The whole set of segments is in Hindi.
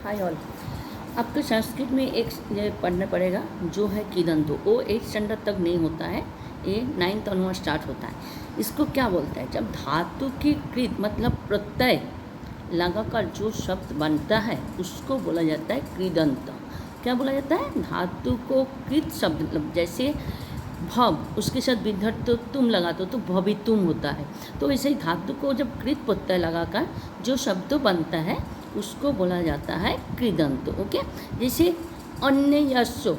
Hi all. आपको संस्कृत में एक ये पढ़ना पड़ेगा जो है किदंतो। वो 8th स्टैंडर्ड तक नहीं होता है, ये 9th ऑनवर्ड स्टार्ट होता है। इसको क्या बोलता है? जब धातु की कृत मतलब प्रत्यय लगाकर जो शब्द बनता है उसको बोला जाता है कृदंत। क्या बोला जाता है? धातु को कृत शब्द मतलब जैसे भव, उसके साथ विधर्त तो तुम लगाते हो तो भवितुम होता है। तो ऐसे ही धातु को जब कृत प्रत्यय लगाकर जो शब्द बनता है उसको बोला जाता है कृदंत। ओके, जैसे अन्य यशो,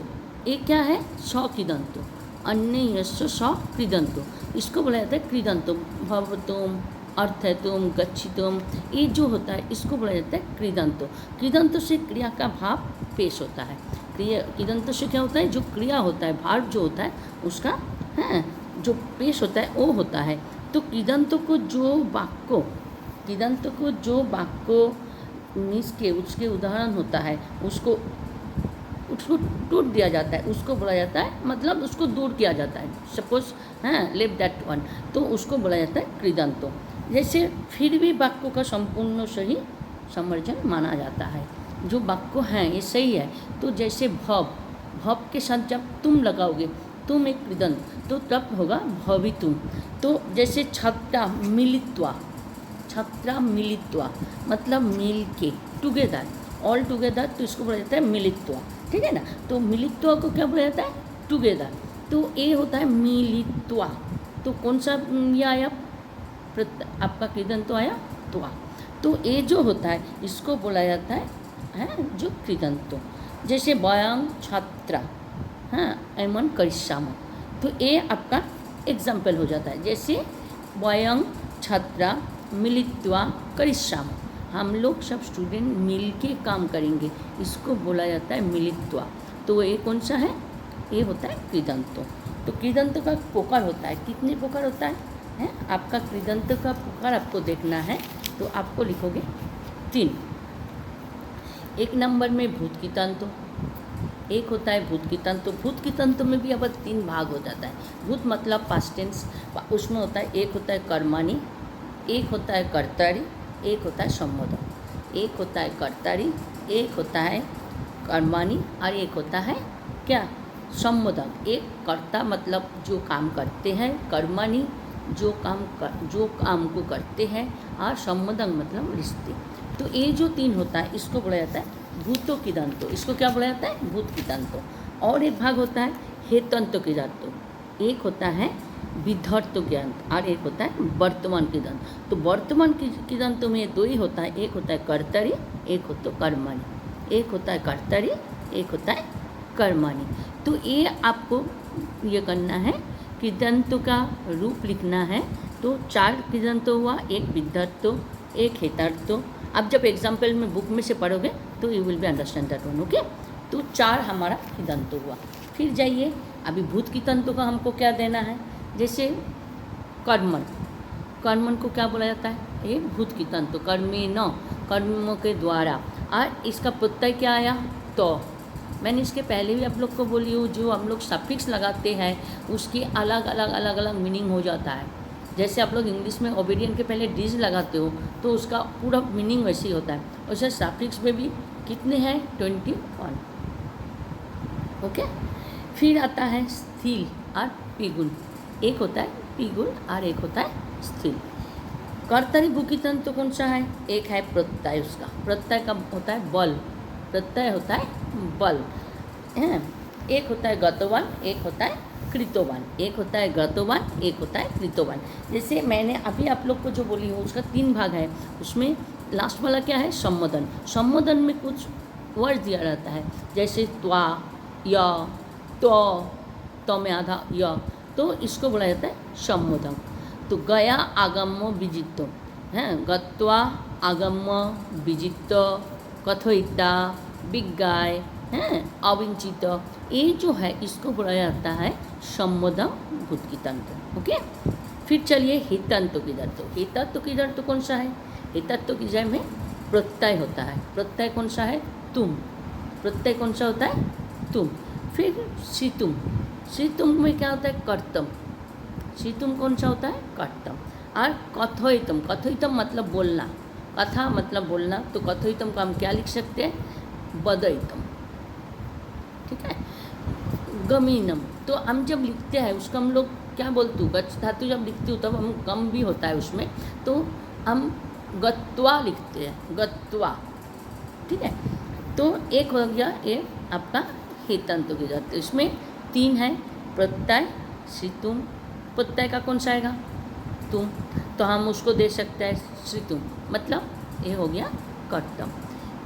ये क्या है? स कृदंतो। अन्य यशो स कृदंतो, इसको बोला जाता है कृदंतो। भवतुम, अर्थतुम, गच्छितुम, ये जो होता है इसको बोला जाता है कृदंतो। कृदंतो से क्रिया का भाव पेश होता है। क्रिया कृदंतो से क्या होता है? जो क्रिया होता है, भाव जो होता है उसका है जो पेश होता है वो होता है। तो कृदंतो को जो वाक्य मीन्स के उसके उदाहरण होता है उसको टूट दिया जाता है, उसको बोला जाता है, मतलब उसको दूर किया जाता है। सपोज लिव दैट वन, तो उसको बोला जाता है कृदंतो। जैसे फिर भी वाक्यों का संपूर्ण सही समर्जन माना जाता है। जो वाक्य हैं ये सही है, तो जैसे भव के साथ जब तुम लगाओगे, तुम एक कृदंत, तो तब होगा भवितुम। तो जैसे छत्रा मिलित्वा मतलब मिल के, टुगेदर, ऑल टुगेदर, तो इसको बोला जाता है मिलित्वा। ठीक है ना? तो मिलित्वा को क्या बोला जाता है? टुगेदर। तो ये होता है मिलित्वा। तो कौन सा ये आया? आपका कृदंत तो आया त्वा। तो ये जो होता है इसको बोला जाता है जो कृदंतो। जैसे वयं छात्रा एमन करिष्यामः, तो ये आपका एग्जाम्पल हो जाता है। जैसे वयं छात्रा मिलित्वा करिष्यामः, हम लोग सब स्टूडेंट मिल के काम करेंगे, इसको बोला जाता है मिलित्वा। तो ये कौन सा है? ये होता है कृदंतो। तो कृदंत का प्रकार होता है, कितने प्रकार होता है? आपका कृदंत का प्रकार आपको देखना है तो आपको लिखोगे 3। एक नंबर में भूत कृदंतो, एक होता है भूत कृदंतो। भूत कृदंतो में भी अब 3 भाग हो जाता है। भूत मतलब पास्ट टेंस, उसमें होता है एक होता है कर्मणि, एक होता है कर्तरि, एक होता है संबोधन। एक होता है कर्तरि, एक होता है कर्मणि और एक होता है क्या? संबोधन। एक कर्ता मतलब जो काम करते हैं, कर्मणि जो काम को करते हैं, और संबोधन मतलब रिश्ते। तो ये जो 3 होता है इसको बोला जाता है भूतो कृदंतो। इसको क्या बोला जाता है? भूत कृदंतो। और एक भाग होता है हेतंतो कृदंतो, एक होता है विधर्त कृदंत और एक होता है वर्तमान कृदंत। तो वर्तमान कृदंतों में 2 ही होता है, एक होता है कर्तरि, एक होता है कर्मणि। एक होता है कर्तरि, एक होता है कर्मणि। तो ये आपको ये करना है, कृदंतों का रूप लिखना है। तो 4 कृदंतो हुआ, एक विधर्तो, एक हेतर्तो। अब जब एग्जाम्पल में बुक में से पढ़ोगे तो you will be understand that one. Okay, तो 4 हमारा कृदंतो हुआ। फिर जाइए, अभी भूत कृदंतों का हमको क्या देना है? जैसे कर्मण को क्या बोला जाता है? ये भूत कृदंतो। कर्मेण, कर्मों के द्वारा। और इसका प्रत्यय क्या आया? तो मैंने इसके पहले भी आप लोग को बोली हूँ, जो हम लोग सफिक्स लगाते हैं उसकी अलग अलग मीनिंग हो जाता है। जैसे आप लोग इंग्लिश में ओबेडियंट के पहले डीज लगाते हो तो उसका पूरा मीनिंग वैसे ही होता है। वैसे सफिक्स में भी कितने हैं? 21। ओके, फिर आता है स्थिल और पिगुल। एक होता है पिगुल और एक होता है स्थिल। कर्तरि भूकितंत तो कौन सा है? एक है प्रत्यय, उसका प्रत्यय का होता है बल, प्रत्यय होता है बल है। एक होता है गतवान, एक होता है कृतवान। एक होता है गतवान, एक होता है कृतवान। जैसे मैंने अभी आप लोग को जो बोली हूँ उसका 3 भाग है। उसमें लास्ट वाला क्या है? संबोधन। संबोधन में कुछ वर्ड दिया रहता है, जैसे त्वा, य, तो में आधा य, तो इसको बोला जाता है संबोधन। तो गया आगम्य विजित्तो है, गत्वा आगम्य विजित्त, कथयिता, विज्ञाय हैं, अविंचित, ये जो है इसको बोला जाता है संबोधन भूत कृदंतो। ओके, फिर चलिए हेतंतो कृदंतो। हेतंतो कृदंतो कौन सा है? हेतंतो की जय में प्रत्यय होता है। प्रत्यय कौन सा है? तुम। प्रत्यय कौन सा होता है? तुम। फिर शीतुम, शीतुम में क्या होता है? कर्तम। शीतुम कौन सा होता है? कर्तम। और कथयितम, कथयितम मतलब बोलना। कथा मतलब बोलना, तो कथयितम को हम क्या लिख सकते हैं, बदयितम, ठीक है। गमीनम, तो हम जब लिखते हैं उसको हम लोग क्या बोलते हो, गच्छ धातु जब लिखती हूँ तब हम गम भी होता है उसमें, तो हम गत्वा लिखते हैं, गत्वा, ठीक है। तो एक हो गया ये आपका हेतंत की जात, इसमें 3 है, प्रत्यय, श्रितुम, प्रत्यय का कौन सा आएगा, तुम, तो हम उसको दे सकते हैं श्रितुम, मतलब ये हो गया कर्तम।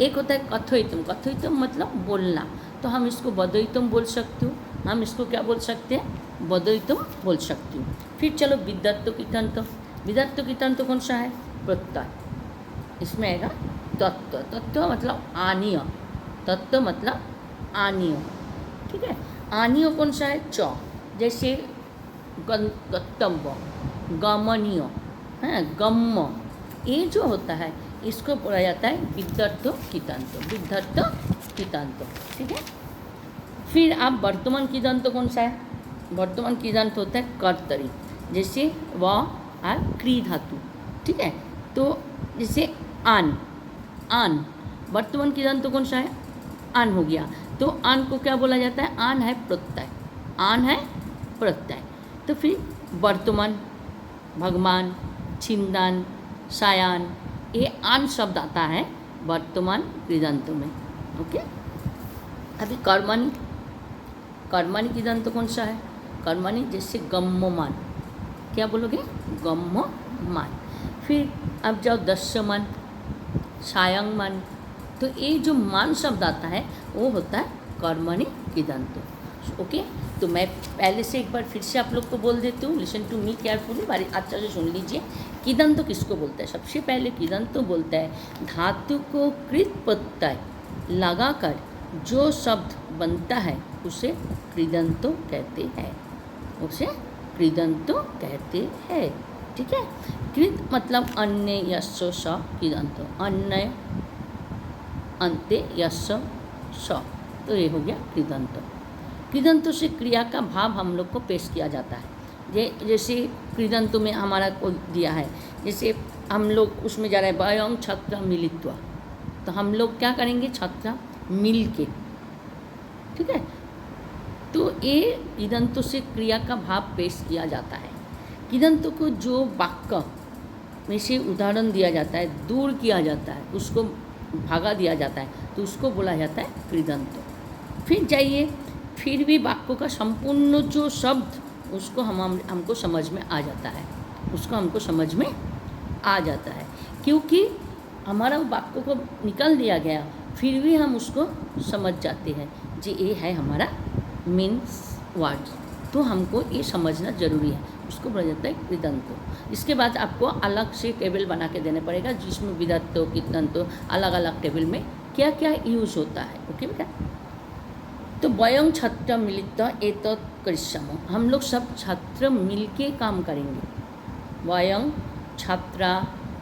एक होता है कथयितुम, कथयितुम मतलब बोलना, तो हम इसको बदयितुम बोल सकते हो, हम इसको क्या बोल सकते हैं, बदयितुम बोल सकती हूँ। फिर चलो विद्यात्व कितंत, विद्यात्व कितंत कौन सा है, प्रत्यय, इसमें आएगा तत्व, तत्व मतलब आनीय, तत्व मतलब आनीय, ठीक है। आनीय कौन सा है, च, जैसे गंतव्य, गमनीय है, गम्य, ये जो होता है इसको बोला जाता है विद्यात्व कितंत, विद्यात्व कितंत, ठीक है। फिर आप वर्तमान कितंत कौन सा है, वर्तमान कितंत होता है कर्तरी, जैसे व और क्री धातु, ठीक है। तो जैसे आन, आन, वर्तमान कितंत कौन सा है, आन हो गया, तो आन को क्या बोला जाता है, आन है प्रत्यय, आन है प्रत्यय। तो फिर वर्तमान, भगवान, छिंदन, सायान, ये आन शब्द आता है वर्तमान कृदंत में, ओके। अभी कर्मणि, कर्मणि कृदंत कौन सा है, कर्मणि जैसे गम्यमान, क्या बोलोगे, गम्यमान। फिर अब जाओ दस्यमान, सायंगमान, तो ये जो मान शब्द आता है वो होता है कर्मणि कृदंत, ओके। तो मैं पहले से एक बार फिर से आप लोग को बोल देती हूँ, लिसन टू मी केयरफुली, बारी अच्छा से सुन लीजिए। किदंत किसको बोलता है, सबसे पहले किदंत बोलता है धातु को कृत प्रत्यय लगाकर जो शब्द बनता है उसे कृदंत कहते हैं, उसे कृदंत कहते हैं, ठीक है। कृत मतलब अन्य यस्य स कृदंत, अन्य अंत्य यस्य स, तो ये हो गया कृदंत। कृदंतों से क्रिया का भाव हम लोग को पेश किया जाता है, जैसे कृदंतों में हमारा को दिया है, जैसे हम लोग उसमें जा रहे हैं वयं छत्र मिलित्वा, तो हम लोग क्या करेंगे, छत्र मिल के, ठीक है। तो ये कृदंतों से क्रिया का भाव पेश किया जाता है। कृदंतों को जो वाक्य में से उदाहरण दिया जाता है, दूर किया जाता है, उसको भागा दिया जाता है, तो उसको बोला जाता है कृदंत। फिर जाइए, फिर भी वाक्यों का संपूर्ण जो शब्द उसको हमको समझ में आ जाता है, उसको हमको समझ में आ जाता है, क्योंकि हमारा वाक्यों को निकाल दिया गया, फिर भी हम उसको समझ जाते हैं जी ये है हमारा मीन्स वर्ड्स, तो हमको ये समझना ज़रूरी है, उसको बोला जाता है कृदंत। इसके बाद आपको अलग से टेबल बना के देना पड़ेगा, जिसमें विदत्तो कृदंतो अलग अलग टेबल में क्या क्या यूज़ होता है, ओके बेटा। तो वयं छत्र मिलित्वा एतत् करिष्यामः, हम लोग सब छात्र मिलके काम करेंगे, वयं छात्रा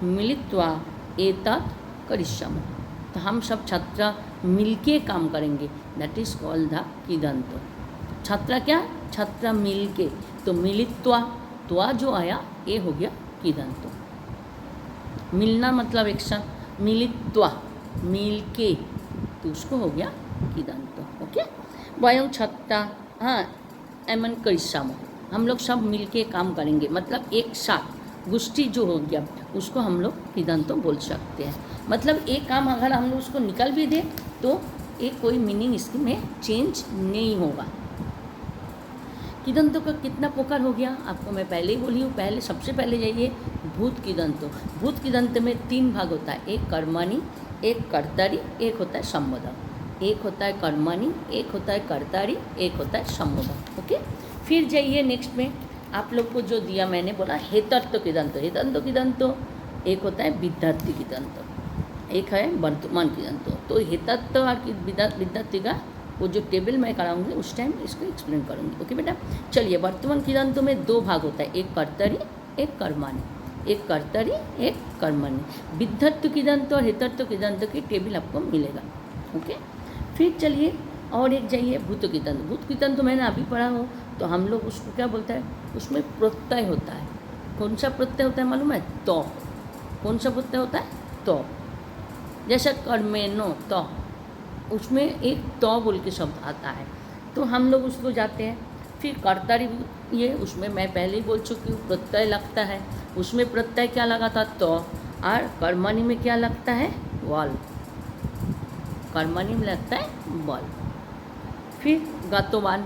मिलित्वा एतत् करिष्यामः, तो हम सब छात्र मिलके काम करेंगे, दैट इज कॉल्ड द कृदंत। छात्रा क्या, छात्रा मिलके, तो मिलित्वा, त्वा जो आया ये हो गया कृदंत, मिलना मतलब एक साथ, मिलित्वा मिलके, तो उसको हो गया कृदंत, ओके। वयं छत्ता, हाँ एमन करिष्यामः, हम लोग सब मिलके काम करेंगे, मतलब एक साथ गोष्ठी जो हो गया उसको हम लोग कृदंत बोल सकते हैं। मतलब एक काम अगर हम लोग उसको निकाल भी दें तो एक कोई मीनिंग इसमें चेंज नहीं होगा। कृदंतों का कितना प्रकार हो गया आपको मैं पहले ही बोली हूँ। पहले सबसे पहले जाइए भूत कृदंत। भूत कृदंत में 3 भाग होता है, एक कर्मणि, एक कर्तरी, एक होता है संबोधन। एक होता है कर्मणि, एक होता है कर्तरी, एक होता है संबोधन, ओके। फिर जाइए नेक्स्ट में आप लोग को जो दिया मैंने बोला हेतत्व कृदंत। हेतत्व कृदंत एक होता है विद्यार्थी कृदंत, एक है वर्तमान कृदंत। तो हेतत्व और विद्यार्थी का वो जो टेबल मैं कराऊंगी उस टाइम इसको एक्सप्लेन करूंगी, ओके बेटा। चलिए वर्तमान कृदंतों में 2 भाग होता है, एक कर्तरी एक कर्मणि, एक कर्तरी एक कर्मणि। विद्यार्थी कृदंत और हेतत्व कृदंत की टेबल आपको मिलेगा, ओके। फिर चलिए और एक जाइए भूत कृदंत। भूत कृदंत तो मैंने अभी पढ़ा हो, तो हम लोग उसको क्या बोलते हैं, उसमें प्रत्यय होता है। कौन सा प्रत्यय होता है मालूम है, तो कौन सा प्रत्यय होता है, तो, जैसा कर्मेनो तो, उसमें एक तो बोल के शब्द आता है, तो हम लोग उसको जाते हैं। फिर कर्तरी, ये उसमें मैं पहले ही बोल चुकी हूँ, प्रत्यय लगता है। उसमें प्रत्यय क्या लगा था? तो। और कर्मणि में क्या लगता है? वल। कर्मणि में लगता है बल। फिर गतोबान,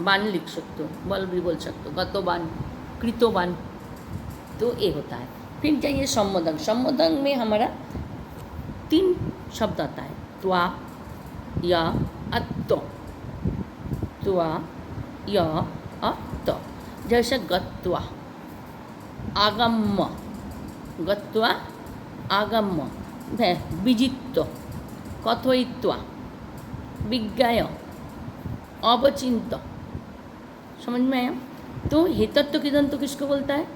बान लिख सकते हो, बल भी बोल सकते हो, गतोबान, कृतोबान, तो ये होता है। फिर जाइए संबोधन। संबोधन में हमारा 3 शब्द आता है, त्वा, या, अत्तो। त्वा, या, अत्तो। जैसे गत्वा, आगम्य, गत्वा, आगम्य, विजित्व, कथयित्वा, विज्ञाय, अवचिंत। समझ में आया? तो हेतत्व कितंत किसको बोलता है?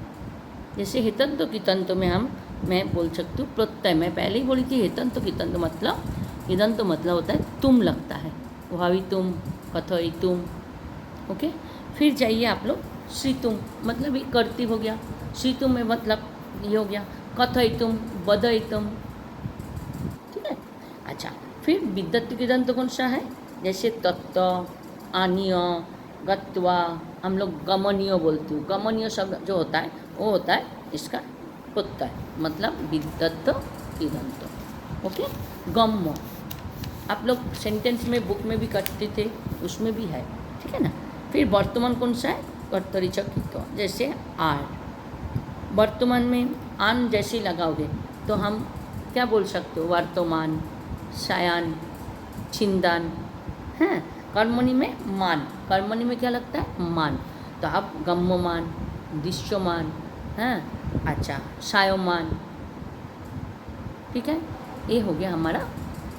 जैसे हेतंत कितंत में मैं बोल सकती हूँ प्रत्यय। मैं पहले ही बोली थी हेतंत कितंत मतलब, हिदंत मतलब होता है तुम लगता है, भावी तुम, कथई तुम। ओके। फिर जाइए आप लोग श्रीतुम, मतलब ये करती हो गया। श्रीतुम में मतलब ये हो गया कथई तुम, बधई तुम। ठीक है। अच्छा, फिर विद्युत किदंत कौन सा है? जैसे तत्व, आनीय, गत्वा, हम लोग गमनीय बोलते हो। गमनीय शब्द जो होता है वो होता है इसका प्रत्यय, मतलब विद्युत किदंत। ओके। गम्य, आप लोग सेंटेंस में बुक में भी करते थे, उसमें भी है। ठीक है ना। फिर वर्तमान कौन सा है? कर्तरी चकित। जैसे आर, वर्तमान में आन जैसे लगाओगे तो हम क्या बोल सकते हो? वर्तमान, शयान, छिंदन, हैं। कर्मणि में मान, कर्मणि में क्या लगता है? मान। तो आप गम्यमान, दृश्यमान, हैं, अच्छा, सायमान। ठीक है। ये हो गया हमारा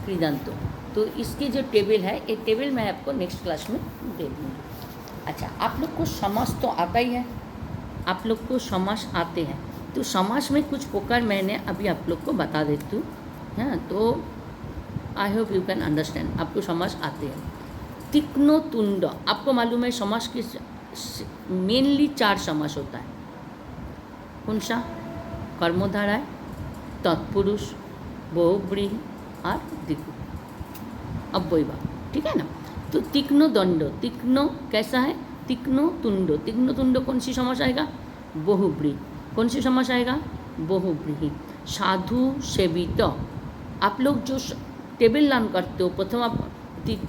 कृदंत। तो इसकी जो टेबल है, ये टेबल मैं आपको नेक्स्ट क्लास में दे दूँगी। अच्छा, आप लोग को समास तो आता ही है, आप लोग को समास आते हैं। तो समास में कुछ प्रकार मैंने अभी आप लोग को बता देती हूँ, हैं। तो I hope you can understand, आपको समास आते हैं। तीक्ष्ण तुंड, आपको मालूम है समास की मेनली 4 समास होता है। कौन सा? कर्मधारय, तत्पुरुष, बहुव्रीहि और द्विगु, अव्ययभाव। ठीक है ना। तो तीक्ष्ण दंड, तीक्ष्ण कैसा है? तीक्ष्ण तुंड, तीक्ष्ण तुंड कौन सी समास आएगा? बहुव्रीहि। कौन सी समास आएगा? बहुव्रीहि। साधु सेवित, आप लोग जो टेबल लर्न करते हो,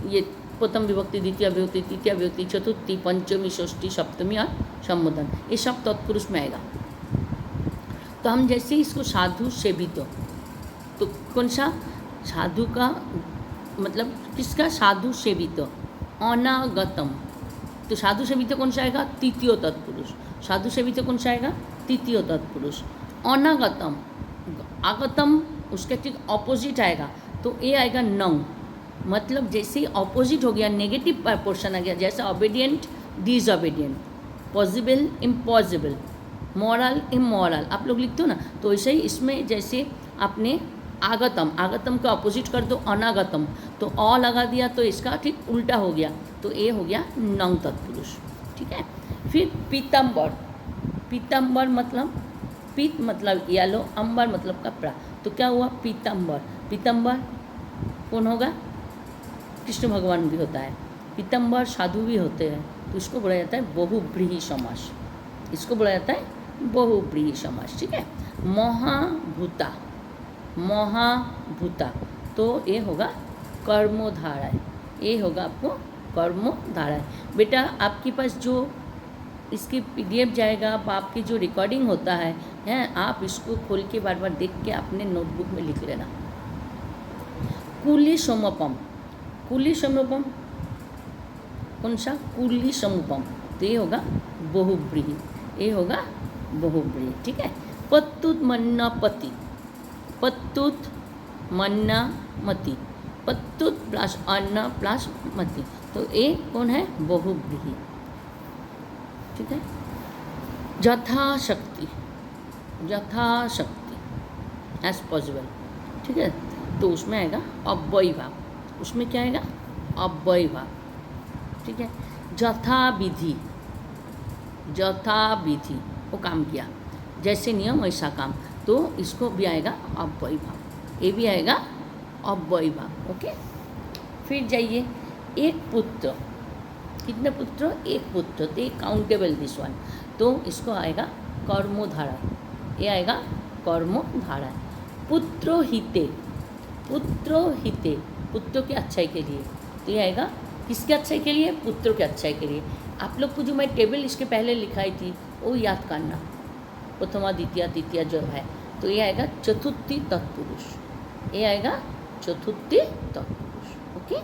ये प्रथम विभक्ति, द्वितीय विभक्ति, तृतीय विभक्ति, चतुर्थी, पंचमी, षष्ठी, सप्तमी और संबोधन, ये सब तत्पुरुष में आएगा। तो हम जैसे इसको साधु सेवित, तो कौन सा? साधु का मतलब किसका? साधु सेवित, अनागतम। तो साधु सेवित कौन सा आएगा? तृतीय तत्पुरुष। साधु सेवित कौन सा आएगा? तृतीय तत्पुरुष। अनागतम, आगतम उसके ठीक ऑपोजिट आएगा, तो ये आएगा नंग। मतलब जैसे ऑपोजिट हो गया, नेगेटिव पोर्शन आ गया, जैसे obedient, disobedient, possible, impossible, moral, immoral, आप लोग लिखते हो ना। तो ऐसे ही इसमें जैसे आपने आगतम, आगतम का अपोजिट कर दो अनागतम, तो अ लगा दिया तो इसका ठीक उल्टा हो गया, तो ये हो गया नंग तत्पुरुष। ठीक है। फिर पीतम्बर, पीतम्बर मतलब पीत मतलब येलो, अंबर मतलब कपड़ा, तो क्या हुआ? पीतम्बर। पीतम्बर कौन होगा? कृष्ण भगवान भी होता है। पीतम्बर साधु भी होते हैं, तो इसको बोला जाता है बहुव्रीहि समास। इसको बोला जाता है बहुव्रीहि समास। ठीक है। महाभूता, महाभूता, तो ये होगा कर्मधारय, ये होगा आपको कर्मधारय। बेटा आपके पास जो इसकी PDF जाएगा, आपकी जो रिकॉर्डिंग होता है हैं, आप इसको खोल के बार बार देख के अपने नोटबुक में लिख लेना। कुली समपम, कुली समपम कौन सा? कुली समपम, तो ये होगा बहुव्रीहि, ये होगा बहुव्रीहि। ठीक है। पत्तुत मन्ना पति, पत्तुत मन्ना मति, पत्तुत प्लस अन्न प्लस मति, तो ये कौन है? बहुव्रीहि। ठीक है। यथाशक्ति, यथाशक्ति, एज पॉसिबल। ठीक है। तो उसमें आएगा अव्ययभाव, उसमें क्या आएगा? अव्ययभाव। ठीक है। यथाविधि, यथाविधि वो काम किया, जैसे नियम वैसा काम। तो इसको भी आएगा अव्ययी भाव, ये भी आएगा अव्ययी भाव। ओके, फिर जाइए एक पुत्र, कितने पुत्र, एक पुत्र, तो ये काउंटेबल दिस वन, तो इसको आएगा कर्मधारय, ये आएगा कर्मधारय। पुत्रो हिते, पुत्रो हिते, पुत्रों की अच्छाई के लिए, तो ये आएगा किसके अच्छाई के लिए, पुत्रों के अच्छाई के लिए। आप लोग को जो मैं टेबल इसके पहले लिखाई थी वो याद करना, प्रथमा द्वितीय तृतीया जो है, तो ये आएगा चतुर्थी तत्पुरुष, ये आएगा चतुर्थी तत्पुरुष। ओके,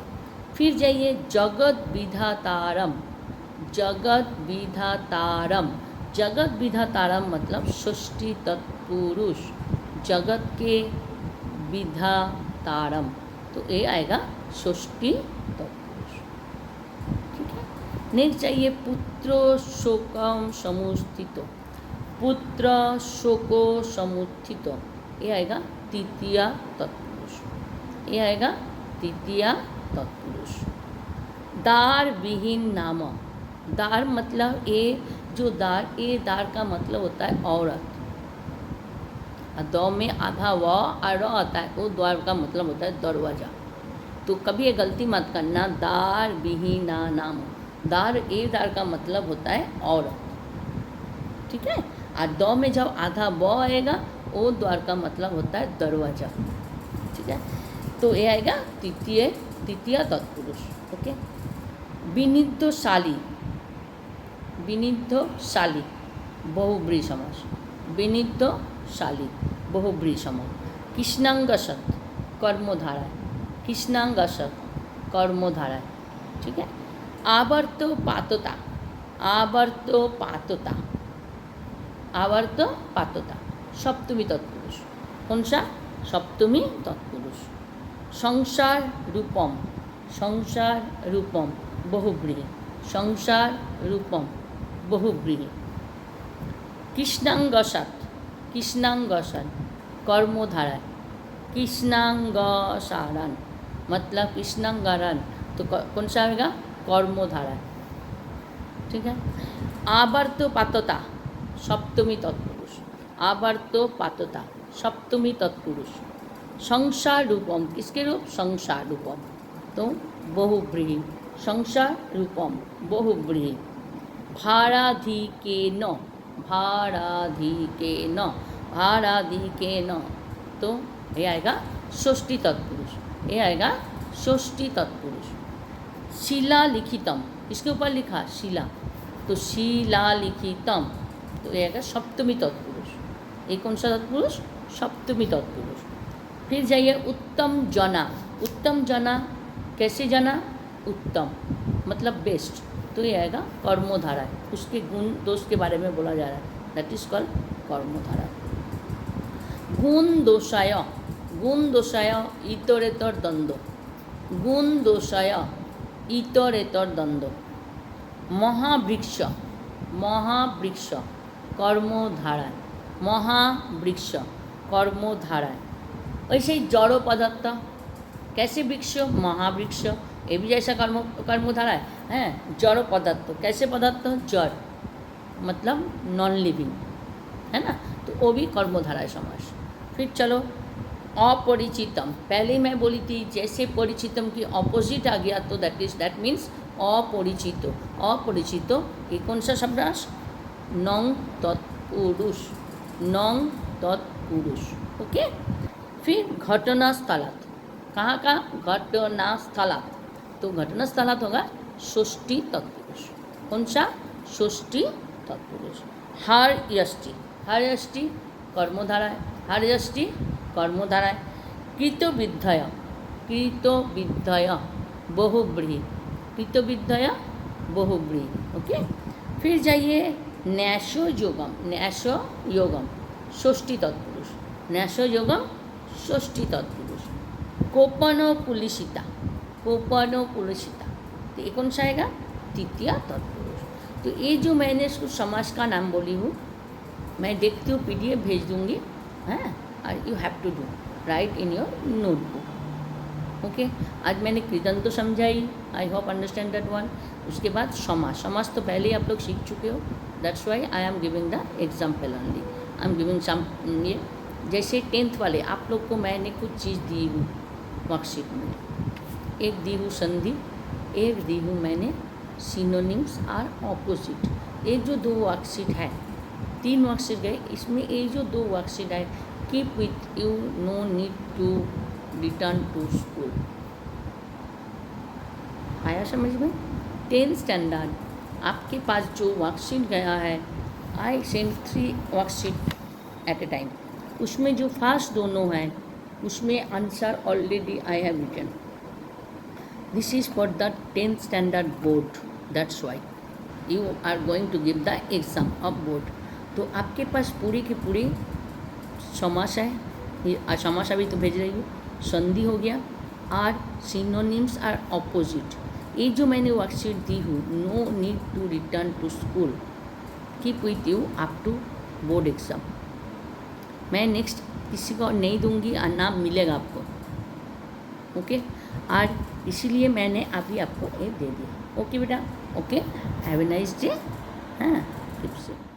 फिर जाइए जगत विधातारम, जगत विधातारम, जगत विधातारम मतलब षष्ठी तत्पुरुष, जगत के विधातारम, तो ये आएगा षष्ठी तत्पुरुष। ठीक है, नेक्स्ट चाहिए पुत्र शोकम समुत्थितो, पुत्र शोको समुत्थितो, ये आएगा तृतीय तत्पुरुष, ये आएगा तृतीय तत्पुरुष। दार विहीन नाम, दार मतलब ये जो दार, ये दार का मतलब होता है औरत, दो में आधा व और र आता है, वो द्वार का मतलब होता है दरवाजा। तो कभी ये गलती मत करना, दार विहीना नाम, दार ए दार का मतलब होता है औरत। ठीक है, और दो में जब आधा व आएगा वो द्वार का मतलब होता है दरवाजा। ठीक है, तो ये आएगा तृतीय तत्पुरुष। ओके, विनिद्धशाली, विनिद्धशाली बहुब्रीहि समास, विनिद्धशाली बहुब्रीहि समास। कृष्णांगसत कर्मधारा, कृष्णांगसत कर्मधारा। ठीक है, आवर्तपातता, आवर्तपातता, आवर्तपातता सप्तमी तत्पुरुष, कौन सा, सप्तमी तत्पुरुष। संसार रूपम, संसार रूपम बहुब्रीहि, संसार रूपम बहुब्रीहि। कृष्णांगसत, कृष्णांगसन कर्मधारा, कृष्णांगसारन मतलब कृष्णांगरन, तो कौन सा आएगा, कर्मधारा। ठीक है, आवर्तपातता सप्तमी तत्पुरुष, आवर्तपातता सप्तमी तत्पुरुष। संसार रूपम, किसके रूप, संसार रूपम, तो बहुब्रीहि, संसार रूपम बहुब्रीहि। भाराधिकेन, भाराधिकेन, भाराधिकेन, तो ये आएगा षष्ठी तत्पुरुष, ये आएगा षष्ठी तत्पुरुष। शिला लिखितम, इसके ऊपर लिखा शिला, तो शिला लिखितम, तो ये आएगा सप्तमी तत्पुरुष, ये कौन सा तत्पुरुष, सप्तमी तत्पुरुष। फिर जाइए उत्तम जना, उत्तम जना कैसे जना, उत्तम मतलब बेस्ट, तो ये आएगा कर्मधारा है, उसके गुण दोष के बारे में बोला जा रहा है, दैट इज कॉल्ड कर्मधारा। गुण दोषाय, गुण दोषाय इतरेतर द्वंद्व, गुण दोषाय इतरेतर द्वंद्व। महावृक्ष, महावृक्ष कर्मधारा, महावृक्ष कर्मधारा। ऐसे ही जड़ो पदार्थ, कैसे वृक्ष, महावृक्ष, ये भी जैसा कर्मधारा है। जड़ पदार्थ, कैसे पदार्थ, जड़ मतलब नॉन लिविंग है ना, तो वो भी कर्मधारा है समास। फिर चलो अपरिचितम, पहले मैं बोली थी जैसे परिचितम की ऑपोजिट आ गया तो दैट मीन्स अपरिचित, अपरिचित ये कौन सा शब्दांश, नंग तत्पुरुष, नंग तत्पुरुष। ओके, फिर घटनास्थलात्, कहाँ का, घटनास्थलात्, तो घटनास्थलात् होगा षष्ठी तत्पुरुष, कौन सा, षष्ठी तत्पुरुष। हर्यष्टि, हर्यष्टि कर्मधारा है, हर्यष्टि कर्मधारा है। कृतविद्धय, कृतविद्धय बहुब्रीहि, कृतविद्धय बहुब्रीहि। ओके, फिर जाइए न्यासो योगम, न्यासो योगम षष्ठी तत्पुरुष, न्यासो योगम षष्ठी तत्पुरुष। कोपनोकुलिसिता, कोपनोकुलिसिता, तो ये कौन सा आएगा, तृतीय तत्पुरुष। तो ये जो मैंने इसको समास का नाम बोली हूँ, मैं देखती हूँ PDF भेज दूँगी, हैं, और you have to do write in your notebook. Okay, आज मैंने कृदंत तो समझाई, I hope understand that one. उसके बाद समास, समास तो पहले ही आप लोग सीख चुके हो, that's why I am giving the example only, I am giving some ये जैसे 10th वाले आप लोग को मैंने कुछ चीज़ दी हूँ वर्कशीट में, एक दी हूँ संधि, एक दी हूँ मैंने सिनोनिम्स और ऑपोजिट। ये जो 2 वर्कशीट है, 3 वर्कशीट गए, इसमें ये जो 2 वर्कशीट है, keep with you, no need to return to school. आया समझ में? 10th स्टैंडर्ड आपके पास जो वर्कशीट गया है, I send 3 worksheet at a time, उसमें जो फर्स्ट दोनों हैं उसमें answer already I have written. This is for the 10th standard board, that's why you are going to give the exam of board. तो आपके पास पूरी की पूरी समास है, ये समास अभी तो भेज रही हूँ, संधि हो गया और सिनोनिम्स और ऑपोजिट। ये जो मैंने वर्कशीट दी हूँ, no need to return to school, keep with you up to board exam. मैं नेक्स्ट किसी को नहीं दूंगी और नाम मिलेगा आपको, ओके। और इसीलिए मैंने अभी आपको ये दे दिया, ओके बेटा, okay. Have a nice day. हाँ, फिर से